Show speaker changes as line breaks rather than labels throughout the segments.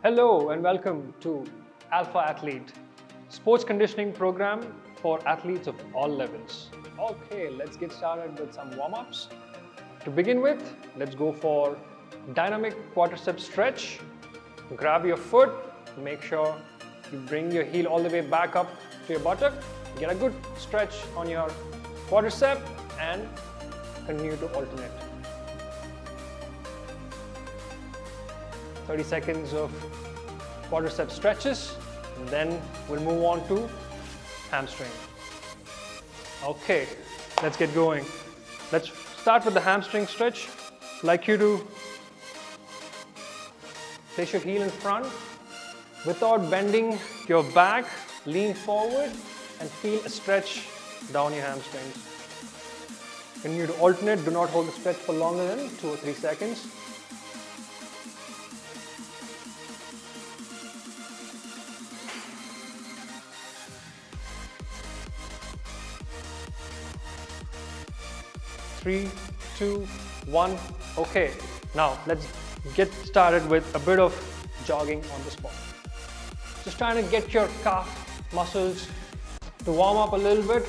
Hello and welcome to AlphaAthlete, sports conditioning program for athletes of all levels. Okay, let's get started with some warm-ups. To begin with, let's go for dynamic quadricep stretch. Grab your foot, make sure you bring your heel all the way back up to your buttock. Get a good stretch on your quadricep and continue to alternate. 30 seconds of quadricep stretches, and then we'll move on to hamstring. Okay, let's get going. Let's start with the hamstring stretch. I'd like you to place your heel in front without bending your back, lean forward and feel a stretch down your hamstrings. Continue to alternate, do not hold the stretch for longer than 2 or 3 seconds. Three, two, one. Okay, now let's get started with a bit of jogging on the spot. Just trying to get your calf muscles to warm up a little bit.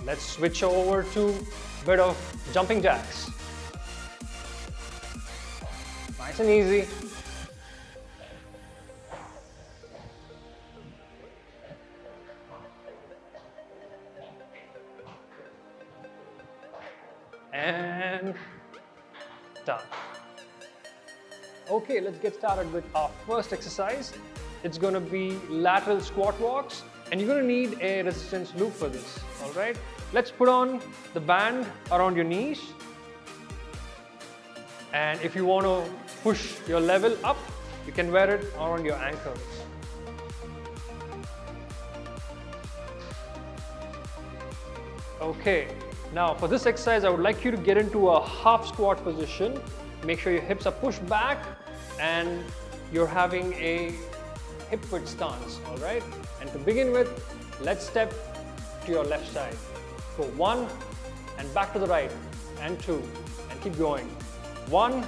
Let's switch over to a bit of jumping jacks. Nice and easy. And done. Okay, let's get started with our first exercise. It's going to be lateral squat walks, and you're going to need a resistance loop for this. All right, let's put on the band around your knees, and if you want to push your level up, you can wear it around your ankles. Okay. Now for this exercise, I would like you to get into a half squat position. Make sure your hips are pushed back and you're having a hip width stance, all right? And to begin with, let's step to your left side. Go 1 and back to the right, and 2, and keep going. 1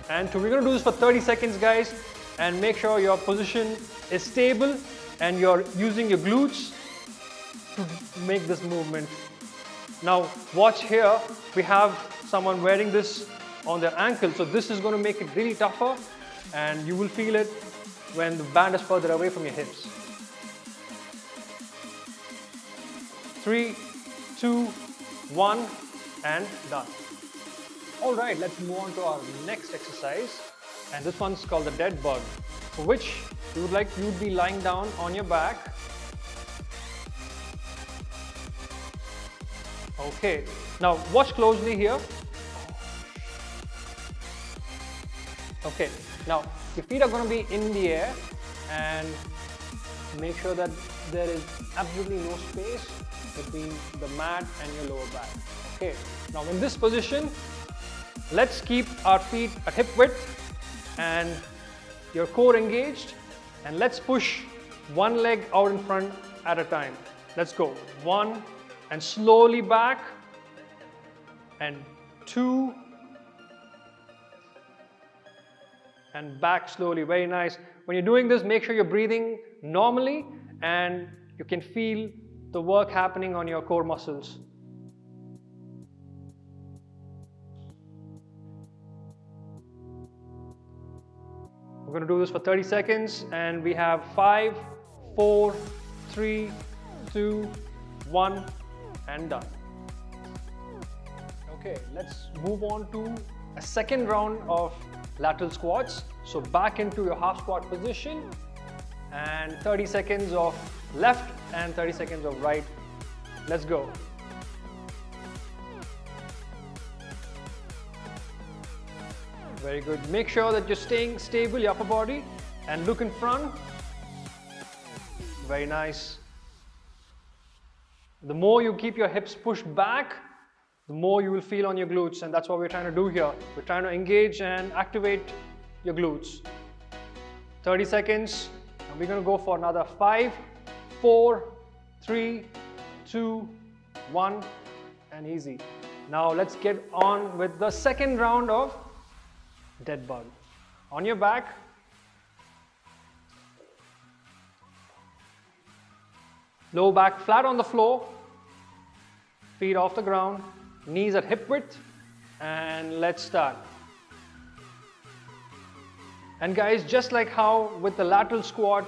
and 2. We're going to do this for 30 seconds, guys, and make sure your position is stable and you're using your glutes to make this movement. Now watch here, we have someone wearing this on their ankle, so this is going to make it really tougher and you will feel it when the band is further away from your hips. 3, 2, 1 and done. Alright, let's move on to our next exercise, and this one's called the dead bug, for which you'd be lying down on your back. Okay, now watch closely here. Okay, now your feet are going to be in the air and make sure that there is absolutely no space between the mat and your lower back. Okay, now in this position, let's keep our feet at hip width and your core engaged, and let's push one leg out in front at a time. Let's go. 1 and slowly back, and 2 and back slowly. Very nice. When you're doing this, make sure you're breathing normally and you can feel the work happening on your core muscles. We're going to do this for 30 seconds, and we have 5, 4, 3, 2, 1 and done. Okay, let's move on to a second round of lateral squats. So back into your half squat position, and 30 seconds of left and 30 seconds of right. Let's go. Very good. Make sure that you're staying stable, your upper body, and look in front. Very nice. The more you keep your hips pushed back, the more you will feel on your glutes, and that's what we're trying to do here. We're trying to engage and activate your glutes. 30 seconds, and we're going to go for another 5, 4, 3, 2, 1, and easy. Now let's get on with the second round of dead bug. On your back. Low back flat on the floor. Feet off the ground. Knees at hip width. And let's start. And guys, just like how with the lateral squat,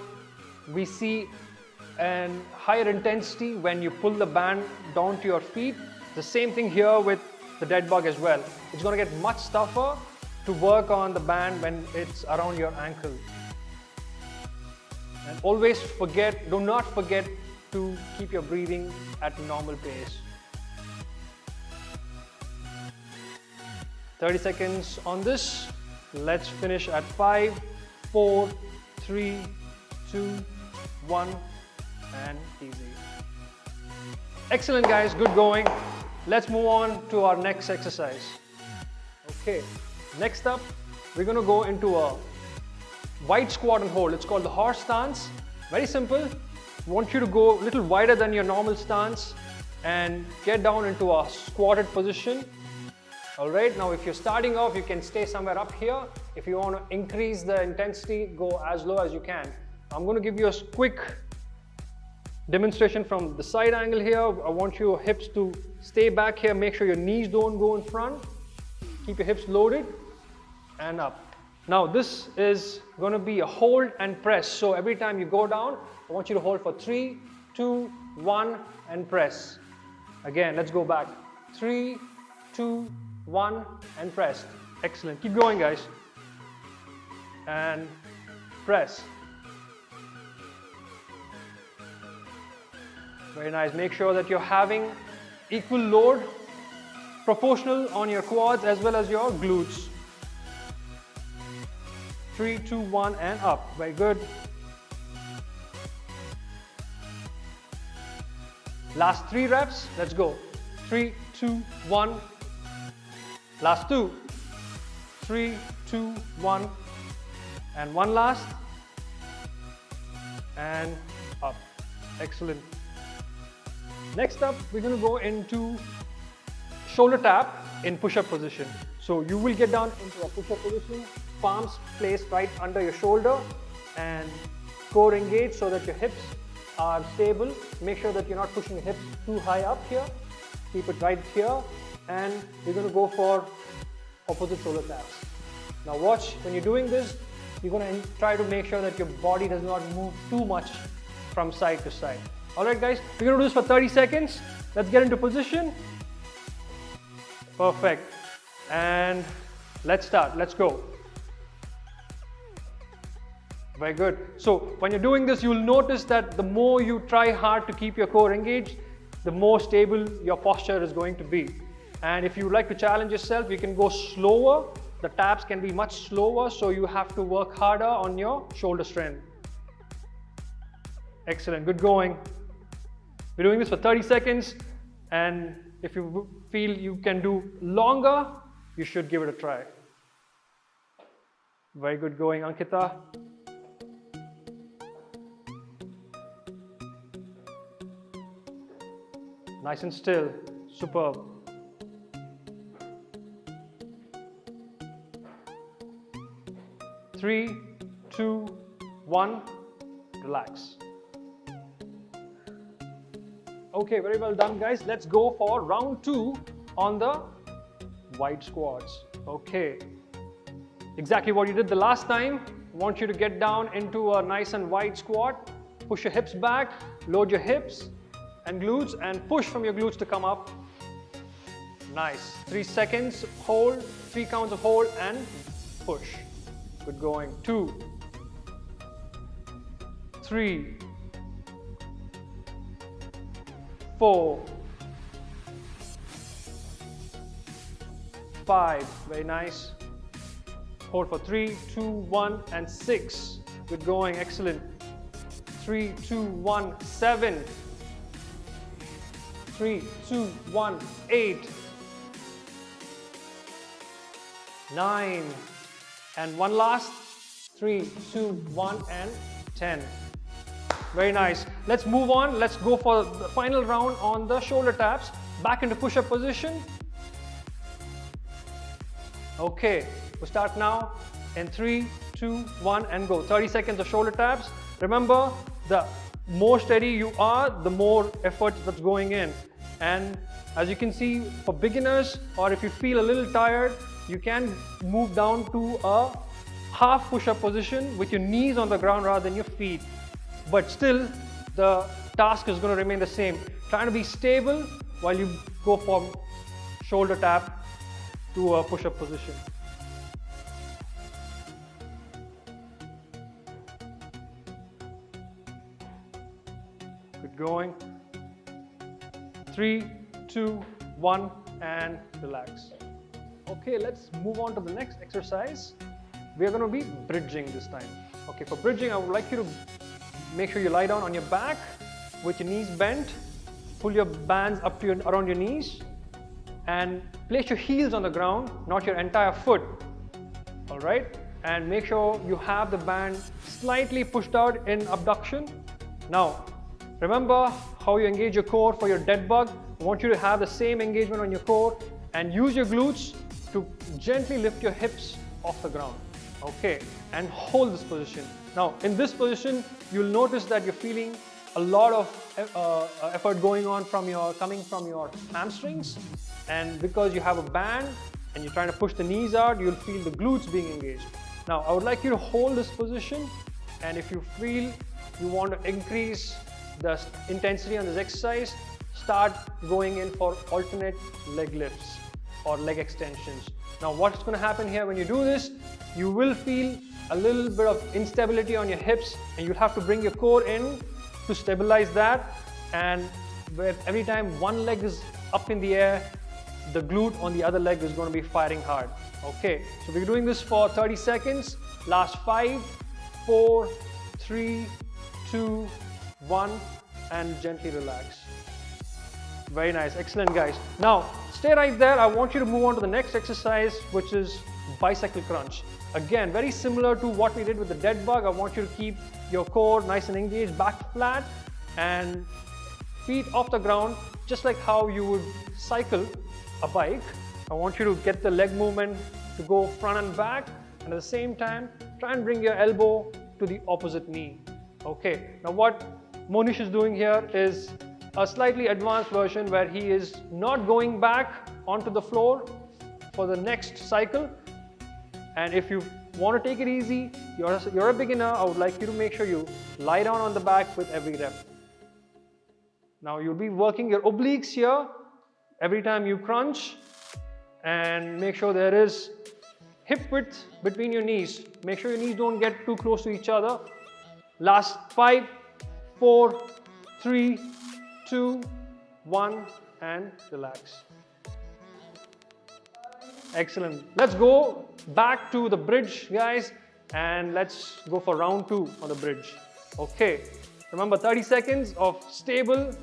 we see a higher intensity when you pull the band down to your feet. The same thing here with the dead bug as well. It's going to get much tougher to work on the band when it's around your ankle. And always do not forget to keep your breathing at normal pace. 30 seconds on this. Let's finish at 5, 4, 3, 2, 1, and easy. Excellent guys, good going. Let's move on to our next exercise. Okay, next up, we're going to go into a wide squat and hold. It's called the horse stance. Very simple. I want you to go a little wider than your normal stance and get down into a squatted position. Alright, now if you're starting off, you can stay somewhere up here. If you want to increase the intensity, go as low as you can. I'm going to give you a quick demonstration from the side angle here. I want your hips to stay back here. Make sure your knees don't go in front. Keep your hips loaded and up. Now this is going to be a hold and press. So every time you go down, I want you to hold for 3, 2, 1 and press. Again, let's go back. 3, 2, 1 and press. Excellent. Keep going guys. And press. Very nice. Make sure that you're having equal load, proportional on your quads as well as your glutes. 3, 2, 1 and up. Very good. Last 3 reps. Let's go. 3, 2, 1. Last 2. 3, 2, 1. And one last. And up. Excellent. Next up, we're going to go into shoulder tap in push-up position. So you will get down into a push-up position, palms placed right under your shoulder and core engaged so that your hips are stable. Make sure that you're not pushing your hips too high up here. Keep it right here. And we're going to go for opposite shoulder taps. Now watch, when you're doing this, you're going to try to make sure that your body does not move too much from side to side. Alright guys, we're going to do this for 30 seconds. Let's get into position. Perfect. And let's start. Let's go. Very good. So when you're doing this, you'll notice that the more you try hard to keep your core engaged, the more stable your posture is going to be. And if you like to challenge yourself, you can go slower. The taps can be much slower, so you have to work harder on your shoulder strength. Excellent, good going. We're doing this for 30 seconds, and if you feel you can do longer, you should give it a try. Very good going, Ankita. Nice and still, superb. Three, 2, 1, relax. Okay, very well done guys. Let's go for round 2 on the wide squats. Okay, exactly what you did the last time. I want you to get down into a nice and wide squat. Push your hips back, load your hips and glutes and push from your glutes to come up. Nice. 3 seconds, hold, 3 counts of hold and push. Good going. 2, 3, 4, 5. Very nice. Hold for 3, 2, 1 and 6. Good going. Excellent. 3, 2, 1, 7. 3, 2, 1, 8. 9. And one last. 3, 2, 1 and 10. Very nice. Let's move on. Let's go for the final round on the shoulder taps. Back into push-up position. Okay, we'll start now in 3, 2, 1 and go. 30 seconds of shoulder taps. Remember, the more steady you are, the more effort that's going in. And as you can see, for beginners, or if you feel a little tired, you can move down to a half push-up position with your knees on the ground rather than your feet. But still, the task is going to remain the same. Trying to be stable while you go from shoulder tap to a push-up position. Good going. 3, 2, 1 and relax. Okay, let's move on to the next exercise. We are going to be bridging this time. Okay, for bridging, I would like you to make sure you lie down on your back with your knees bent. Pull your bands up to around your knees and place your heels on the ground, not your entire foot. All right, and make sure you have the band slightly pushed out in abduction. Now, remember how you engage your core for your dead bug. I want you to have the same engagement on your core and use your glutes to gently lift your hips off the ground. Okay, and hold this position. Now, in this position, you'll notice that you're feeling a lot of effort going on coming from your hamstrings, and because you have a band and you're trying to push the knees out, you'll feel the glutes being engaged. Now, I would like you to hold this position, and if you feel you want to increase the intensity on this exercise, start going in for alternate leg lifts or leg extensions. Now, what's going to happen here when you do this, you will feel a little bit of instability on your hips, and you'll have to bring your core in to stabilize that. And where every time one leg is up in the air, the glute on the other leg is going to be firing hard. Okay, so we're doing this for 30 seconds. Last 5, 4, 3, 2, 1 and gently relax. Very nice, excellent guys. Now stay right there. I want you to move on to the next exercise, which is bicycle crunch. Again, very similar to what we did with the dead bug. I want you to keep your core nice and engaged, back flat and feet off the ground, just like how you would cycle a bike. I want you to get the leg movement to go front and back, and at the same time try and bring your elbow to the opposite knee. Okay, now what Monish is doing here is a slightly advanced version where he is not going back onto the floor for the next cycle. And if you want to take it easy, you're a beginner, I would like you to make sure you lie down on the back with every rep. Now you'll be working your obliques here every time you crunch, and make sure there is hip width between your knees. Make sure your knees don't get too close to each other. Last 5, 4, 3, 2, 1 and relax. Excellent. Let's go back to the bridge, guys, and let's go for round 2 on the bridge. Okay, remember 30 seconds of stable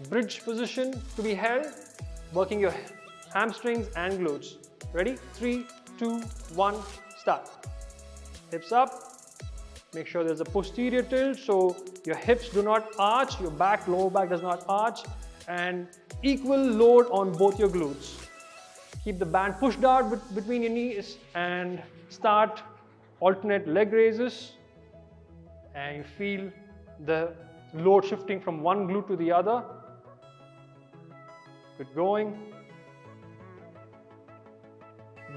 bridge position to be held, working your hamstrings and glutes. Ready? 3, 2, 1, start. Hips up. Make sure there's a posterior tilt so your hips do not arch, your lower back does not arch, and equal load on both your glutes. Keep the band pushed out between your knees and start alternate leg raises, and you feel the load shifting from one glute to the other. Good going.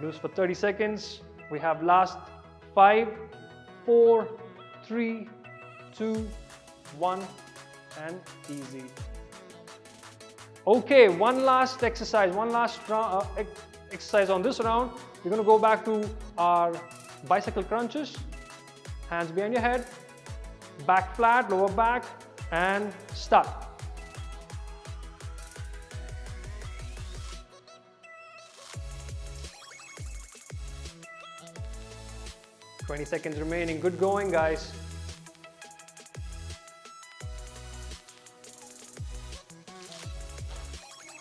Do this for 30 seconds. We have last 5, 4, 3, 2, 1 and easy. Okay, one last exercise, exercise on this round. We're going to go back to our bicycle crunches. Hands behind your head, back flat, lower back, and start. "20 seconds remaining." Good going, guys.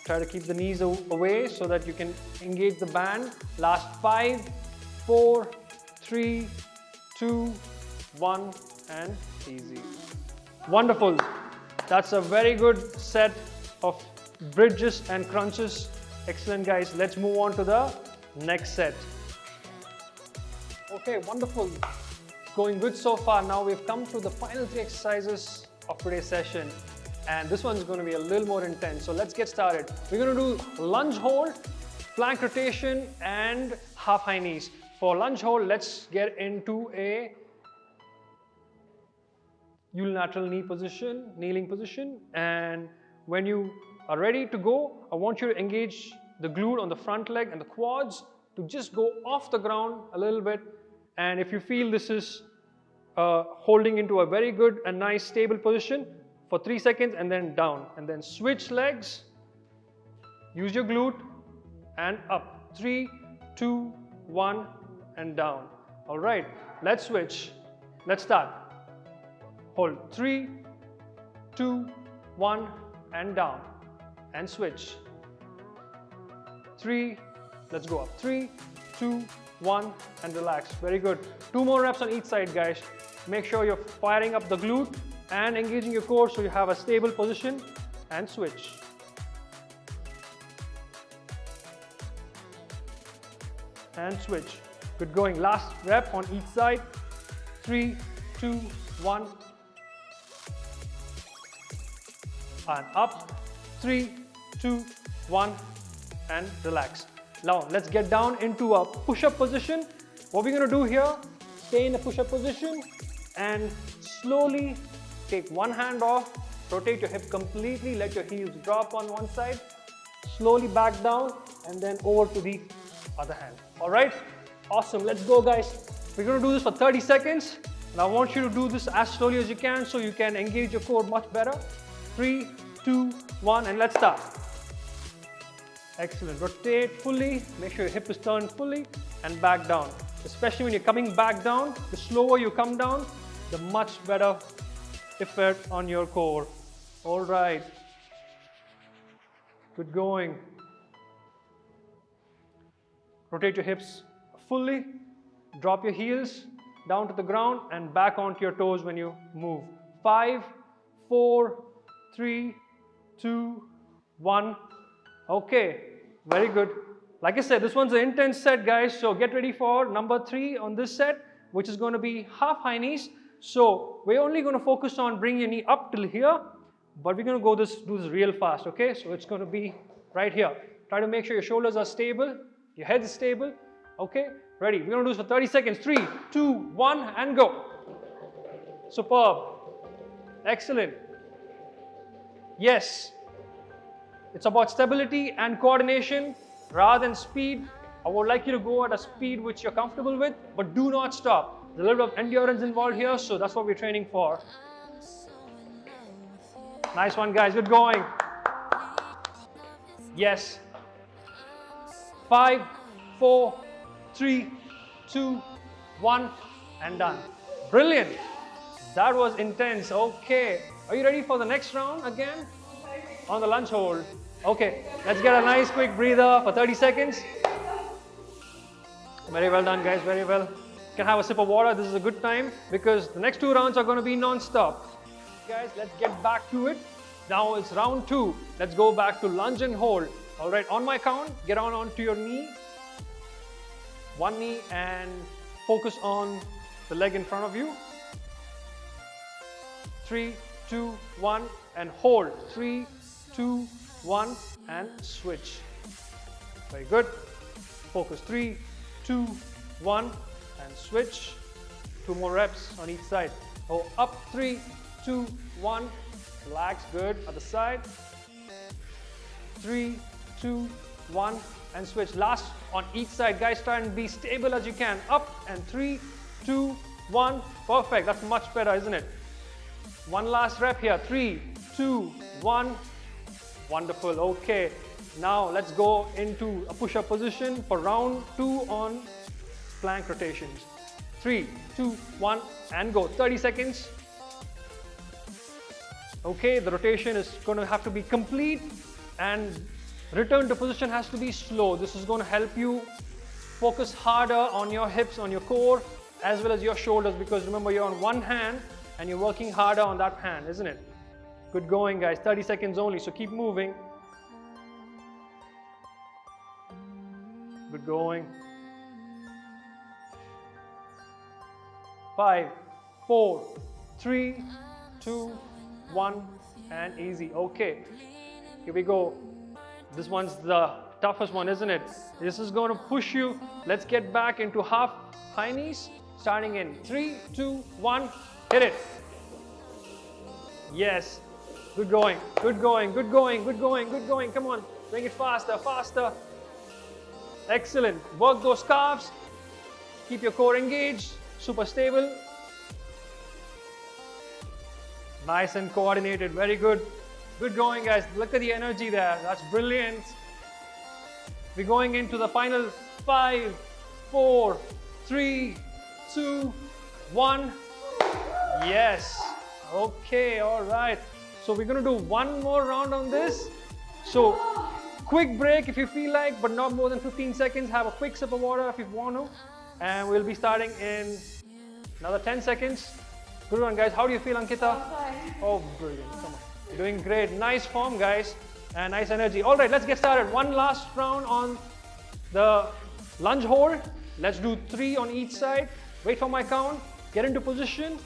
Try to keep the knees away so that you can engage the band. Last 5, 4, 3, 2, 1 and easy. Wonderful. That's a very good set of bridges and crunches. Excellent, guys. Let's move on to the next set. Okay, wonderful. Going good so far. Now we've come to the final 3 exercises of today's session. And this one's going to be a little more intense. So let's get started. We're going to do lunge hold, plank rotation, and half high knees. For lunge hold, let's get into a unilateral knee position, kneeling position. And when you are ready to go, I want you to engage the glute on the front leg and the quads to just go off the ground a little bit. And if you feel this is holding into a very good and nice stable position for 3 seconds and then down. And then switch legs, use your glute and up. 3, 2, 1 and down. All right, let's switch. Let's start. Hold 3, 2, 1 and down. And switch. 3, let's go up. 3, 2, 1 and relax. Very good. 2 more reps on each side, guys. Make sure you're firing up the glute and engaging your core so you have a stable position, and switch. And switch. Good going. Last rep on each side. 3, 2, 1 and up. 3, 2, 1 and relax. Now let's get down into a push-up position. What we're going to do here, stay in a push-up position and slowly take one hand off, rotate your hip completely, let your heels drop on one side, slowly back down and then over to the other hand. All right, awesome. Let's go, guys. We're going to do this for 30 seconds and I want you to do this as slowly as you can so you can engage your core much better. 3, 2, 1 and let's start. Excellent. Rotate fully, make sure your hip is turned fully and back down. Especially when you're coming back down, the slower you come down, the much better effect on your core. All right. Good going. Rotate your hips fully, drop your heels down to the ground and back onto your toes when you move. 5, 4, 3, 2, 1. Okay, very good. Like I said, this one's an intense set, guys. So get ready for number 3 on this set, which is going to be half high knees. So we're only going to focus on bringing your knee up till here, but we're going to do this real fast. Okay, so it's going to be right here. Try to make sure your shoulders are stable, your head is stable. Okay, ready? We're going to do this for 30 seconds. 3, 2, 1 and go. Superb. Excellent. Yes. It's about stability and coordination rather than speed. I would like you to go at a speed which you're comfortable with, but do not stop. There's a little bit of endurance involved here, so that's what we're training for. Nice one, guys. Good going. Yes. 5, 4, 3, 2, 1 and done. Brilliant. That was intense. Okay. Are you ready for the next round again? On the lunge hold. Okay, let's get a nice quick breather for 30 seconds. Very well done, guys, very well. You can have a sip of water. This is a good time because the next 2 rounds are going to be non-stop. Guys, let's get back to it. Now it's round 2. Let's go back to lunge and hold. All right, on my count, get onto your knee. One knee and focus on the leg in front of you. 3, 2, 1 and hold. 3, 2, 1 and switch. Very good. Focus. 3, 2, 1 and switch. 2 more reps on each side. Go up. 3, 2, 1. Relax. Good. Other side. 3, 2, 1 and switch. Last on each side, guys. Try and be stable as you can. Up and 3, 2, 1. Perfect. That's much better, isn't it? One last rep here. 3, 2, 1. Wonderful. Okay. Now let's go into a push-up position for round 2 on plank rotations. 3, 2, 1 and go. 30 seconds. Okay, the rotation is going to have to be complete and return to position has to be slow. This is going to help you focus harder on your hips, on your core, as well as your shoulders, because remember you're on one hand and you're working harder on that hand, isn't it? Good going, guys. 30 seconds only, so keep moving. Good going. 5, 4, 3, 2, 1, and easy. Okay, here we go. This one's the toughest one, isn't it? This is going to push you. Let's get back into half high knees. Starting in 3, 2, 1, hit it. Yes, good going, good going, good going, good going, good going. Come on, bring it faster, faster. Excellent. Work those calves. Keep your core engaged, super stable. Nice and coordinated, very good. Good going, guys. Look at the energy there. That's brilliant. We're going into the final 5, 4, 3, 2, 1. Yes. Okay, all right. So we're going to do one more round on this. So quick break if you feel like, but not more than 15 seconds. Have a quick sip of water if you want to. And we'll be starting in another 10 seconds. Good one, guys. How do you feel, Ankita? Oh, brilliant. Come on. You're doing great. Nice form, guys. And nice energy. All right, let's get started. One last round on the lunge hold. Let's do 3 on each side. Wait for my count. Get into position.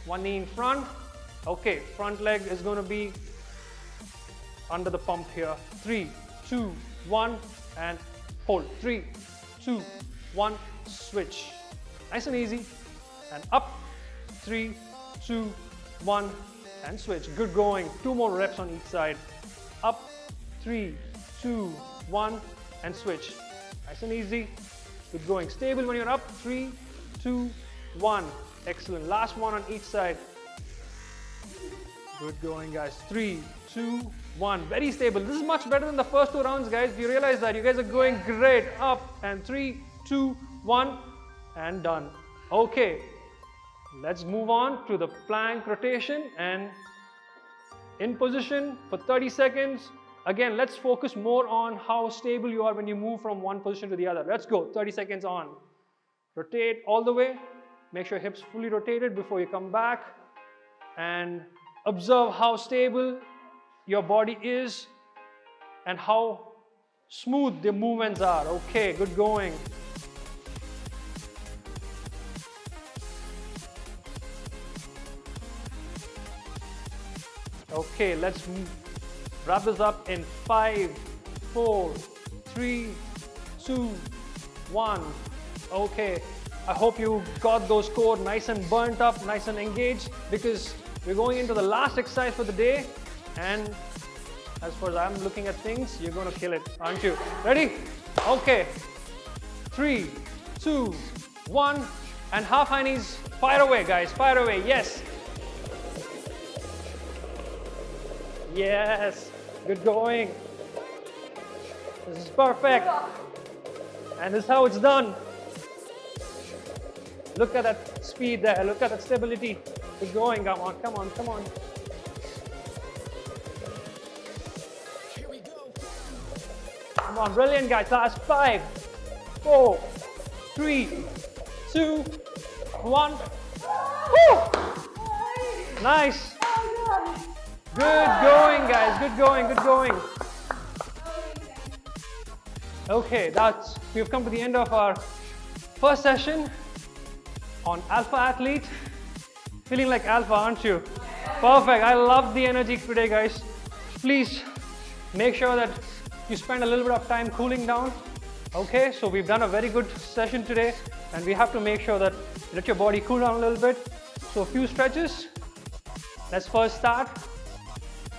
One knee in front. Okay, front leg is going to be under the pump here. 3, 2, 1, and hold. 3, 2, 1, switch. Nice and easy. And up. 3, 2, 1, and switch. Good going. 2 more reps on each side. Up. 3, 2, 1, and switch. Nice and easy. Good going. Stable when you're up. 3, 2, 1. Excellent. Last one on each side. Good going, guys. 3, 2, 1. Very stable. This is much better than the first 2 rounds, guys. If you realize that, you guys are going great. Up and 3, 2, 1, and done. Okay. Let's move on to the plank rotation and in position for 30 seconds. Again, let's focus more on how stable you are when you move from one position to the other. Let's go. 30 seconds on. Rotate all the way. Make sure hips fully rotated before you come back. And observe how stable your body is and how smooth the movements are. Okay, good going. Okay, let's wrap this up in 5, 4, 3, 2, 1. Okay, I hope you got those core nice and burnt up, nice and engaged, because we're going into the last exercise for the day. And as far as I'm looking at things, you're going to kill it, aren't you? Ready? Okay. 3, 2, 1, and half high knees. Fire away, guys. Fire away. Yes. Yes, good going. This is perfect. And this is how it's done. Look at that speed there. Look at that stability. Good going. Come on, come on, come on. Come on, brilliant, guys. Last 5, 4, 3, 2, 1. Woo! Nice. Good going, guys. Good going, good going. Okay, we've come to the end of our first session on Alpha Athlete. Feeling like alpha, aren't you? Perfect. I love the energy today, guys. Please make sure that you spend a little bit of time cooling down. Okay, so we've done a very good session today, and we have to make sure that you let your body cool down a little bit. So a few stretches. Let's first start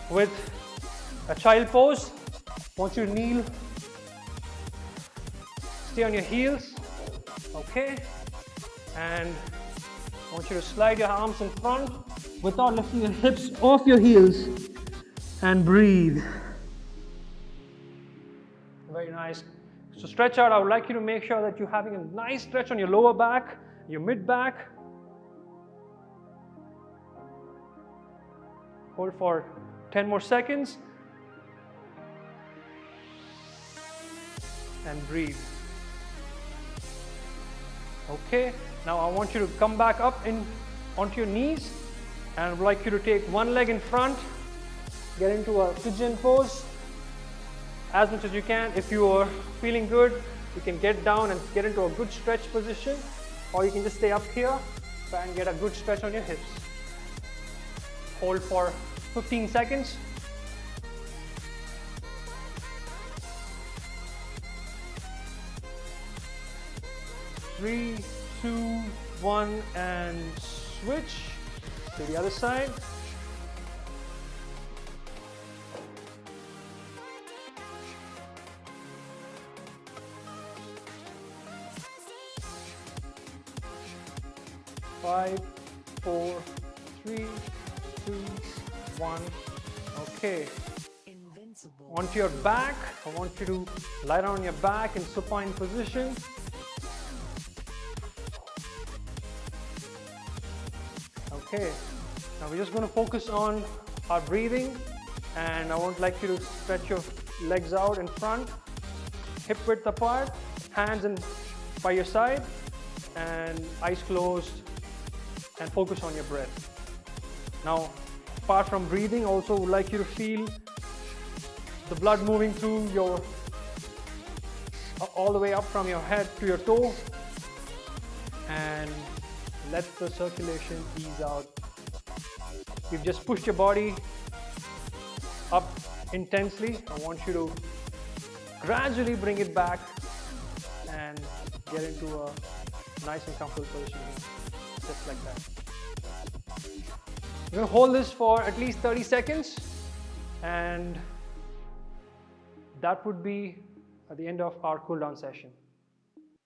with a child pose. I want you to kneel. Stay on your heels. Okay. And I want you to slide your arms in front without lifting your hips off your heels. And breathe. Very nice. So stretch out. I would like you to make sure that you're having a nice stretch on your lower back, your mid back. Hold for 10 more seconds. And breathe. Okay, now I want you to come back up onto your knees, and I would like you to take one leg in front, get into a pigeon pose as much as you can. If you are feeling good, you can get down and get into a good stretch position. or you can just stay up here and get a good stretch on your hips. Hold for 15 seconds. Three, two, one, and switch to the other side. Five, four, three, two, one. Okay. Invincible. Onto your back. I want you to lie down on your back in supine position. Okay. Now we're just going to focus on our breathing, and I would like you to stretch your legs out in front, hip width apart, hands in by your side, and eyes closed, and focus on your breath. Now, apart from breathing, also would like you to feel the blood moving through your, all the way up from your head to your toe, and let the circulation ease out. You've just pushed your body up intensely. I want you to gradually bring it back and get into a nice and comfortable position, just like that. We're going to hold this for at least 30 seconds, and that would be at the end of our cool down session.